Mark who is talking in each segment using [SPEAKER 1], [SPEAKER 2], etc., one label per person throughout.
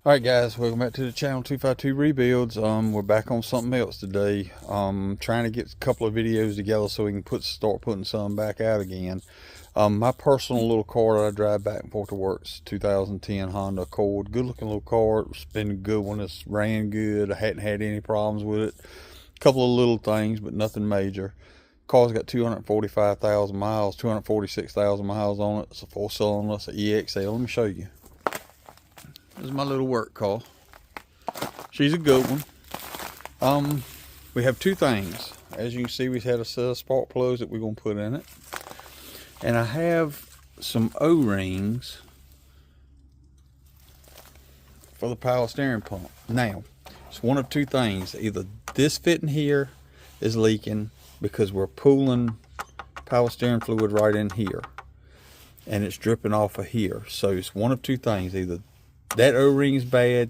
[SPEAKER 1] Alright guys, welcome back to the channel 252 Rebuilds. We're back on something else today. Trying to get a couple of videos together so we can start putting some back out again. My personal little car that I drive back and forth to work is 2010 Honda Accord. Good looking little car. It's been a good one. It's ran good. I hadn't had any problems with it. A couple of little things, but nothing major. Car's got 245,000 miles, 246,000 miles on it. It's a 4-cylinder, it's an EXL. Let me show you. This is my little work car. She's a good one. We have two things. As you can see, we had a set of spark plugs that we're going to put in it. And I have some O-rings for the power steering pump. Now, it's one of two things. Either this fitting here is leaking because we're pulling power steering fluid right in here. And it's dripping off of here. So it's one of two things. Either that O-ring is bad,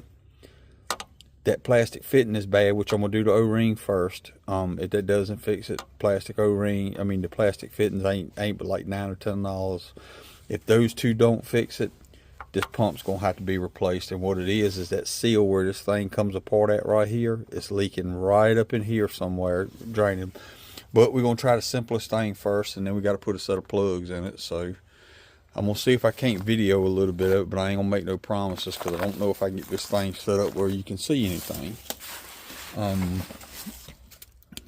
[SPEAKER 1] that plastic fitting is bad, which I'm going to do the O-ring first. If that doesn't fix it, plastic O-ring, I mean the plastic fittings ain't but like $9 or $10. If those two don't fix it, this pump's going to have to be replaced. And what it is that seal where this thing comes apart at right here, it's leaking right up in here somewhere, draining. But we're going to try the simplest thing first, and then we got to put a set of plugs in it. So I'm going to see if I can't video a little bit of it, but I ain't going to make no promises because I don't know if I can get this thing set up where you can see anything.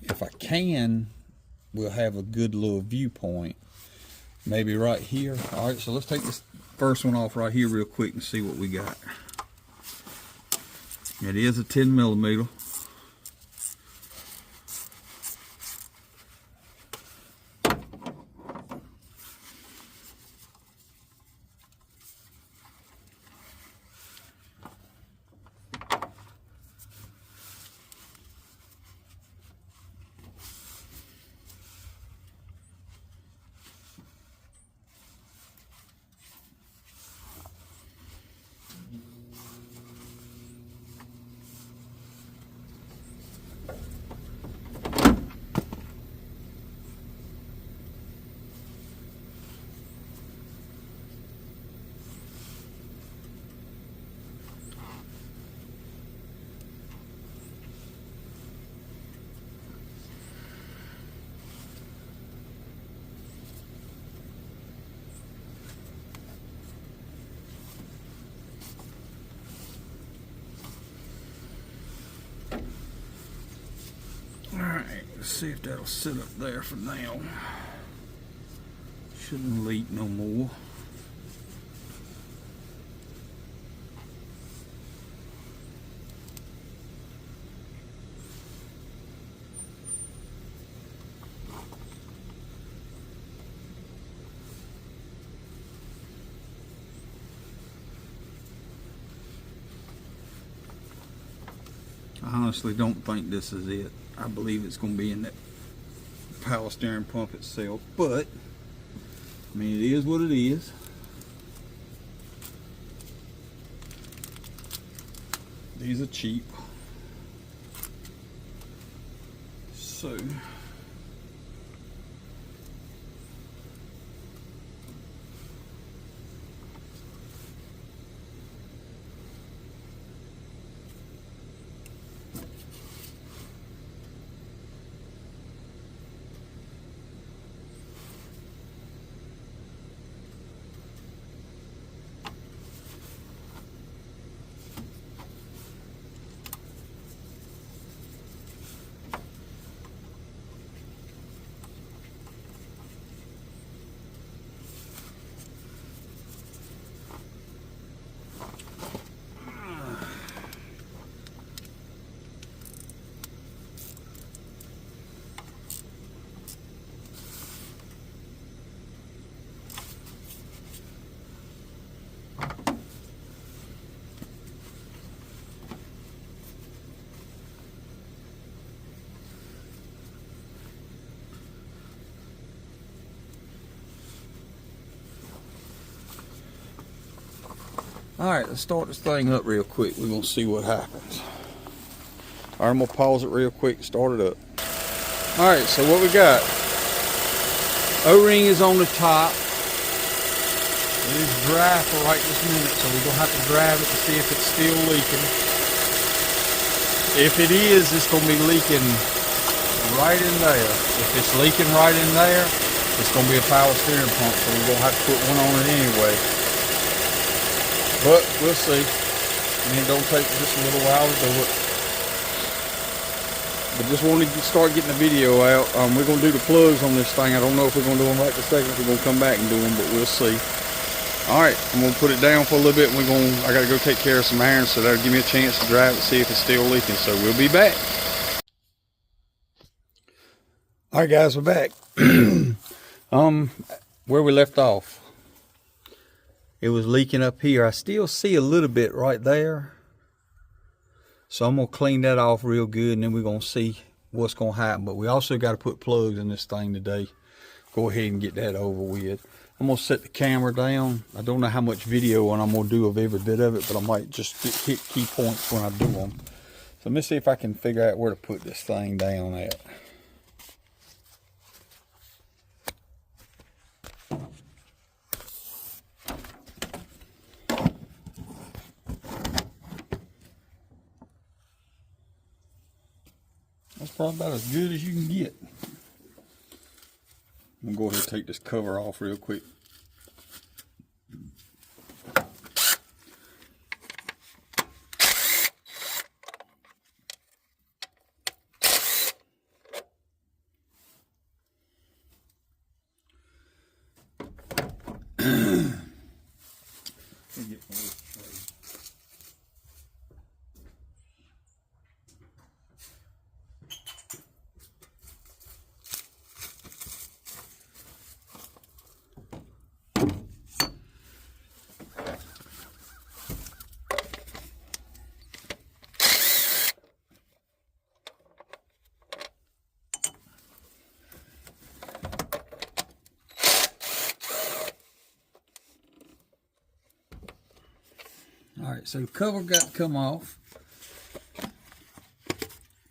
[SPEAKER 1] If I can, we'll have a good little viewpoint. Maybe right here. All right, so let's take this first one off right here real quick and see what we got. It is a 10 millimeter. Alright, let's see if that'll sit up there for now. Shouldn't leak no more. I honestly don't think this is it. I believe it's going to be in that power steering pump itself, but I mean, it is what it is. These are cheap, so alright, let's start this thing up real quick. We're going to see what happens. Alright, I'm going to pause it real quick, start it up. Alright, so what we got. O-ring is on the top. It is dry for right this minute, so we're gonna have to drive it to see if it's still leaking. If it is, it's gonna be leaking right in there. If it's leaking right in there, it's gonna be a power steering pump, so we're gonna have to put one on it anyway. But we'll see. I mean, it don't take just a little while to do it. But just wanted to start getting the video out. We're gonna do the plugs on this thing. I don't know if we're gonna do them right this second. We're gonna come back and do them, but we'll see. All right, I'm gonna put it down for a little bit. And I gotta go take care of some iron, so that'll give me a chance to drive it, see if it's still leaking. So we'll be back. All right, guys, we're back. Where we left off, it was leaking up here. I still see a little bit right there. So I'm gonna clean that off real good, and then we're gonna see what's gonna happen. But we also got to put plugs in this thing today. Go ahead and get that over with. I'm gonna set the camera down. I don't know how much video and I'm gonna do of every bit of it, but I might just hit key points when I do them. So let me see if I can figure out where to put this thing down at. That's probably about as good as you can get. I'm gonna go ahead and take this cover off real quick. All right, so the cover got to come off.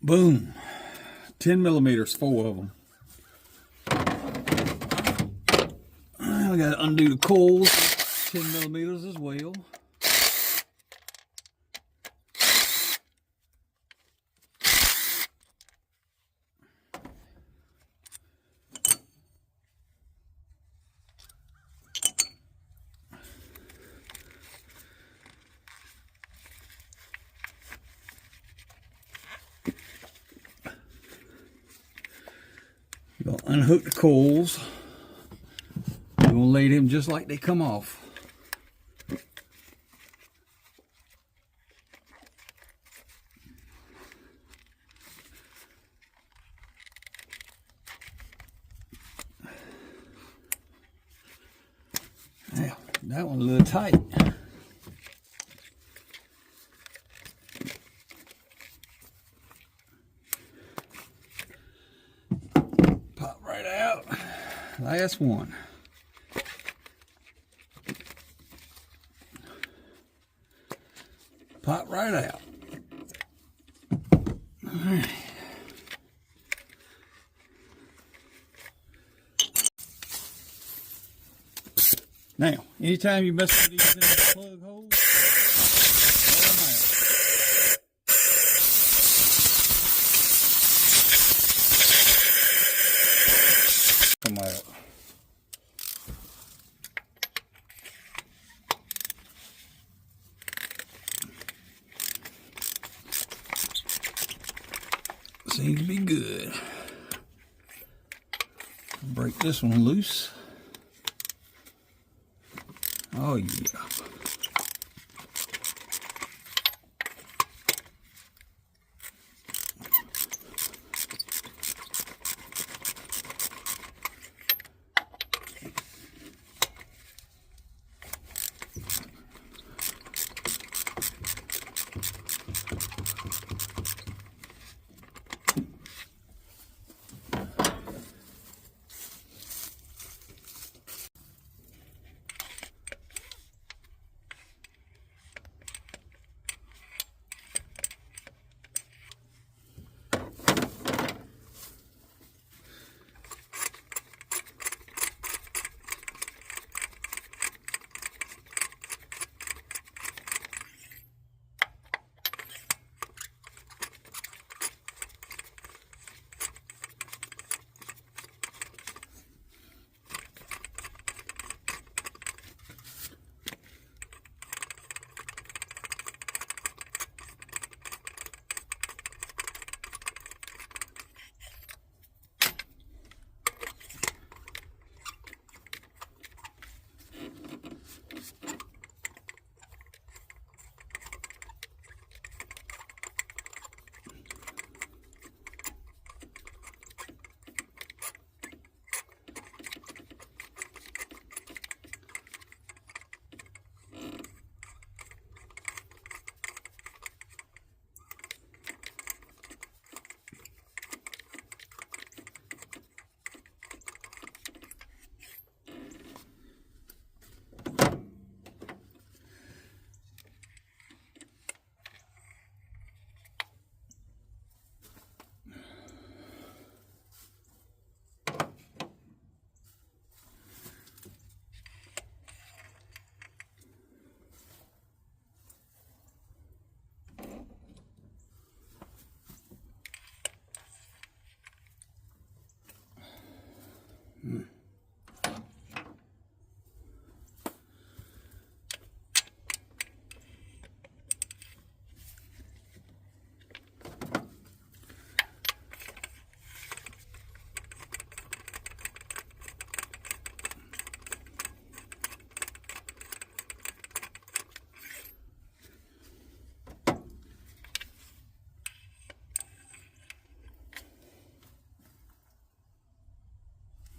[SPEAKER 1] Boom. 10 millimeters, 4 of them. I got to undo the coils, 10 millimeters as well. You're gonna unhook the coils. You're gonna lay them just like they come off. Now, that one's a little tight. Pop right out. Last one. Pop right out. All right. Now, anytime you mess with these in the plug holes, come out. Seems to be good. Break this one loose. Oh yeah.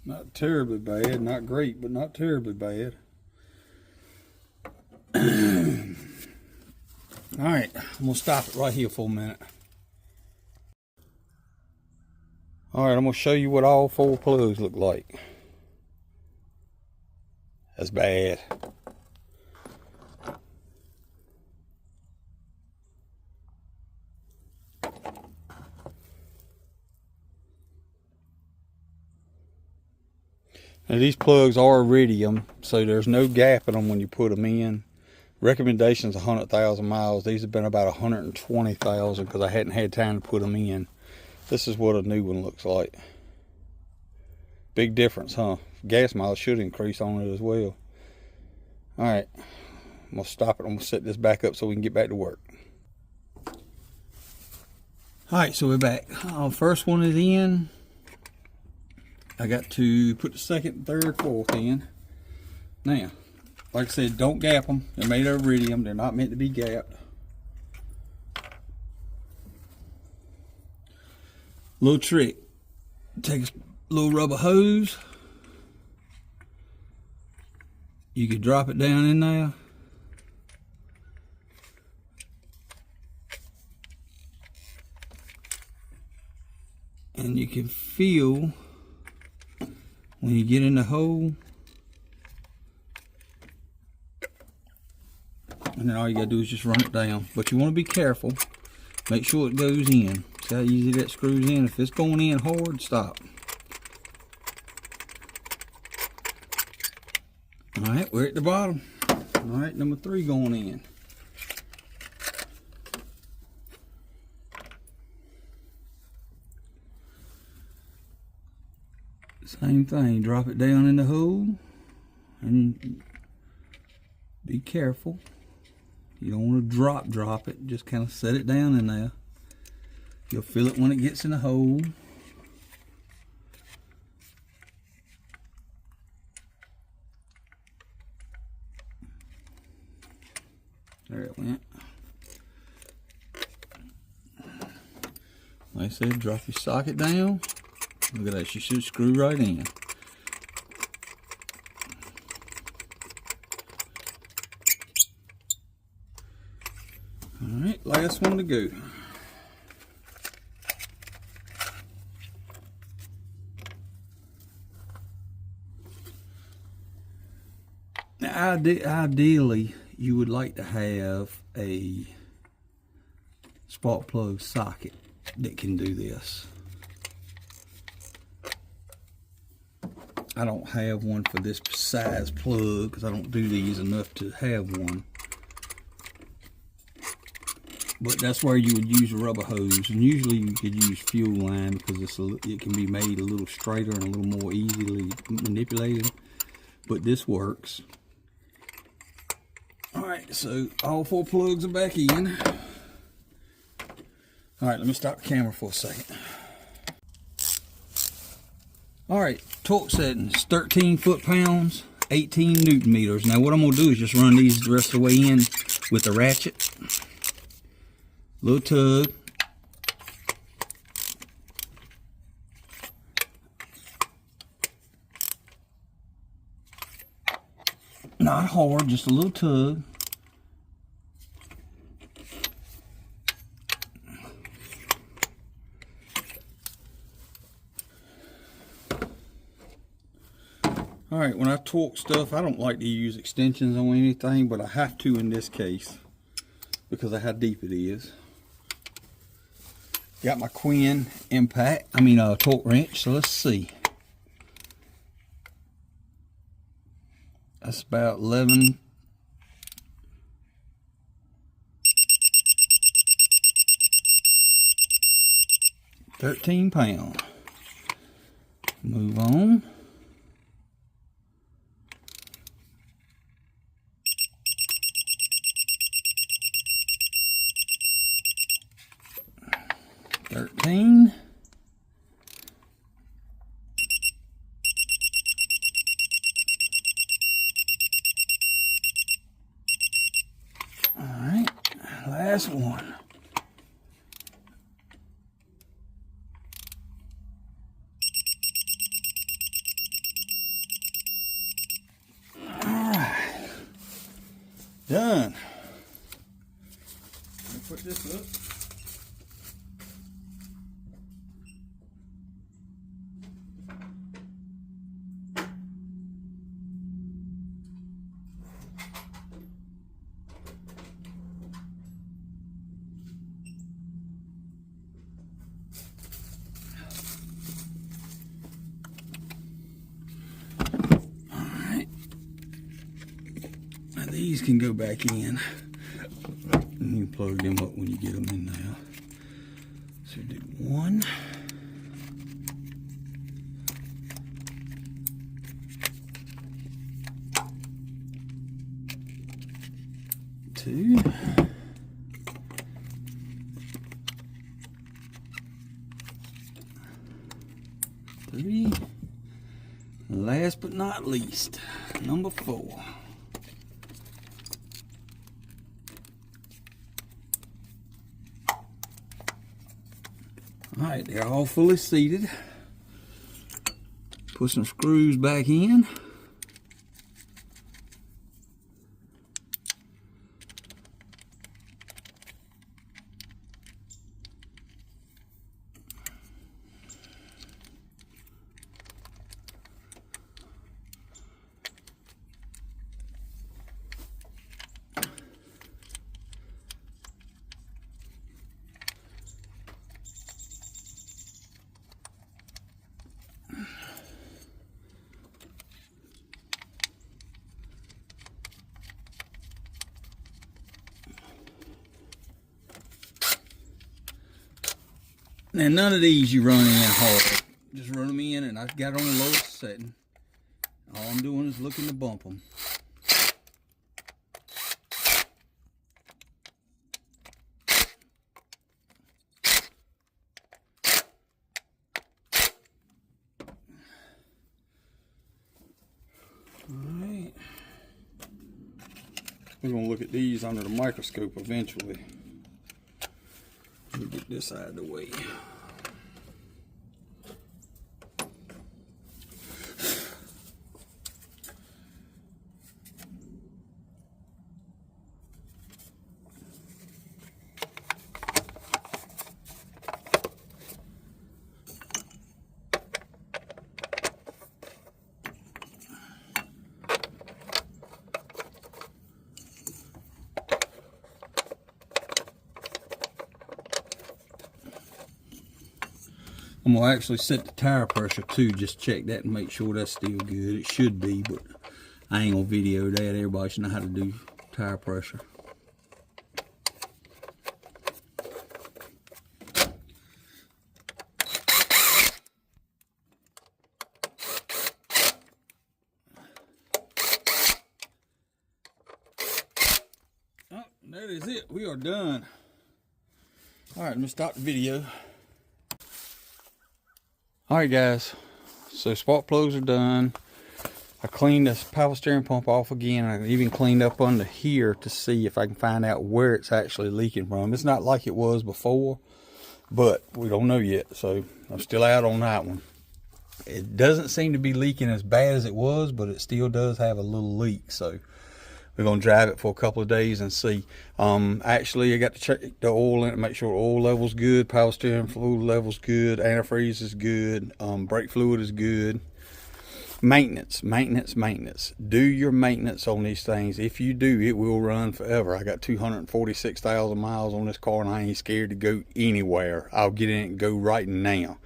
[SPEAKER 1] Not terribly bad, not great, but not terribly bad. All right, I'm gonna stop it right here for a minute. All right, I'm gonna show you what all 4 plugs look like. That's bad. Now these plugs are iridium, so there's no gap in them when you put them in. Recommendations 100,000 miles. These have been about 120,000 because I hadn't had time to put them in. This is what a new one looks like. Big difference, huh? Gas mileage should increase on it as well. All right, I'm gonna stop it. I'm gonna set this back up so we can get back to work. All right, so we're back. First one is in. I got to put the second, third, fourth in. Now, like I said, don't gap them. They're made of iridium. They're not meant to be gapped. Little trick. Take a little rubber hose. You could drop it down in there. And you can feel when you get in the hole. And then all you gotta do is just run it down. But you wanna be careful. Make sure it goes in. See how easy that screws in? If it's going in hard, stop. Alright, we're at the bottom. Alright, number 3 going in. Same thing, drop it down in the hole and be careful. You don't want to drop it, just kind of set it down in there. You'll feel it when it gets in the hole. There it went. Like I said, drop your socket down. Look at that, you should screw right in. Alright, last one to go. Now, ideally, you would like to have a spark plug socket that can do this. I don't have one for this size plug because I don't do these enough to have one. But that's where you would use a rubber hose, and usually you could use fuel line because it can be made a little straighter and a little more easily manipulated. But this works. Alright, so all 4 plugs are back in. Alright, let me stop the camera for a second. Alright, torque settings, 13 foot-pounds, 18 newton meters. Now what I'm going to do is just run these the rest of the way in with the ratchet. Little tug. Not hard, just a little tug. Alright, when I torque stuff, I don't like to use extensions on anything, but I have to in this case because of how deep it is. Got my Quinn torque wrench, so let's see. That's about 11. £13. Move on. $13. All right, last one. Done. Let me put this up. These can go back in, and you plug them up when you get them in now. So do 1, 2, 3, and last but not least, number 4. All right, they're all fully seated. Put some screws back in. Now none of these you run in hard. Just run them in, and I've got it on the lowest setting. All I'm doing is looking to bump them. Alright. We're going to look at these under the microscope eventually. Let me get this out of the way. I'm going to actually set the tire pressure too, just check that and make sure that's still good. It should be, but I ain't going to video that. Everybody should know how to do tire pressure. Oh, that is it. We are done. All right, let me stop the video. Alright guys, so spark plugs are done. I cleaned this power steering pump off again. I even cleaned up under here to see if I can find out where it's actually leaking from. It's not like it was before, but we don't know yet, so I'm still out on that one. It doesn't seem to be leaking as bad as it was, but it still does have a little leak, so we're going to drive it for a couple of days and see. Actually, I got to check the oil in it, make sure oil level's good, power steering fluid level's good, antifreeze is good, brake fluid is good. Maintenance. Do your maintenance on these things. If you do, it will run forever. I got 246,000 miles on this car, and I ain't scared to go anywhere. I'll get in it and go right now.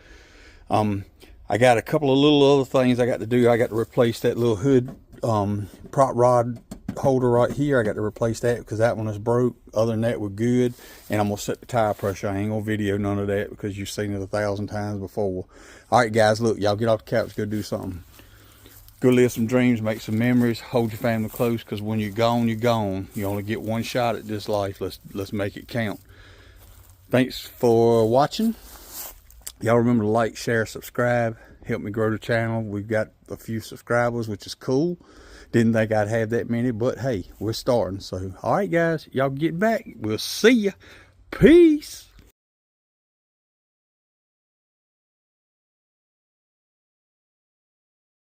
[SPEAKER 1] I got a couple of little other things I got to do. I got to replace that little hood prop rod holder right here. I got to replace that because that one is broke. Other than that, we're good. And I'm gonna set the tire pressure. I ain't gonna video none of that because you've seen it 1,000 times before. All right guys, look, y'all get off the couch, go do something. Go live some dreams, make some memories, hold your family close, because when you're gone, you're gone. You only get one shot at this life. Let's make it count. Thanks for watching. Y'all remember to like, share, subscribe. Help me grow the channel. We've got a few subscribers, which is cool. Didn't think I'd have that many, but hey, we're starting. So, all right, guys, y'all get back. We'll see ya. Peace.